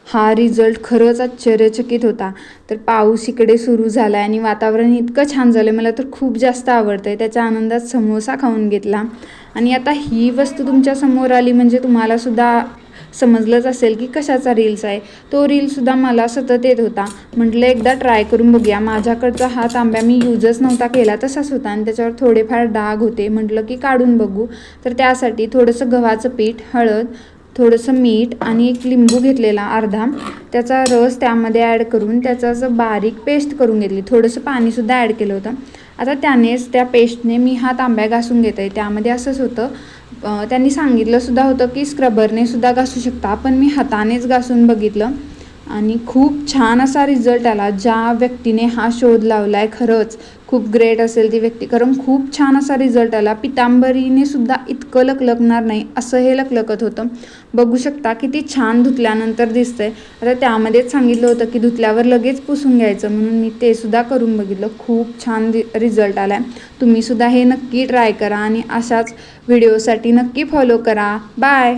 हा रिझल्ट खरंच आश्चर्यचकित होता. तर पाऊस इकडे सुरू झाला आणि वातावरण इतकं छान झालं, मला तर खूप जास्त आवडतं आहे. त्याच्या आनंदात समोसा खाऊन घेतला आणि आता ही वस्तू तुमच्या समोर आली म्हणजे तुम्हालासुद्धा समजलंच असेल की कशाचा रील्स आहे. तो रीलसुद्धा मला सतत येत होता. म्हटलं एकदा ट्राय करून बघूया. माझ्याकडचा हा तांब्या मी यूजच नव्हता केला, तसाच होता आणि त्याच्यावर थोडेफार डाग होते. म्हटलं की काढून बघू. तर त्यासाठी थोडंसं गव्हाचं पीठ, हळद, थोडंसं मीठ आणि एक लिंबू घेतलेला अर्धा, त्याचा रस त्यामध्ये ॲड करून त्याचा असं बारीक पेस्ट करून घेतली. थोडंसं पाणीसुद्धा ॲड केलं होतं. आता त्यानेच त्या पेस्टने मी हा तांब्या घासून घेत आहे. त्यामध्ये असंच होतं, त्यांनी सांगितलंसुद्धा होतं की स्क्रबरने सुद्धा घासू शकता, पण मी हातानेच घासून बघितलं आणि खूप छान असा रिझल्ट आला. ज्या व्यक्तीने हा शोध लावला आहे खरंच खूप ग्रेट असेल ती व्यक्ती, कारण खूप छान असा रिझल्ट आला. पितांबरीने सुद्धा इतकं लकलकणार नाही असं हे लकलकत होतं. बघू शकता किती छान धुतल्यानंतर दिसतंय. आता त्यामध्येच सांगितलं होतं की धुतल्यावर लगेच पुसून घ्यायचं, म्हणून मी ते सुद्धा करून बघितलं. खूप छान रिझल्ट आला आहे. तुम्हीसुद्धा हे नक्की ट्राय करा आणि अशाच व्हिडिओसाठी नक्की फॉलो करा. बाय.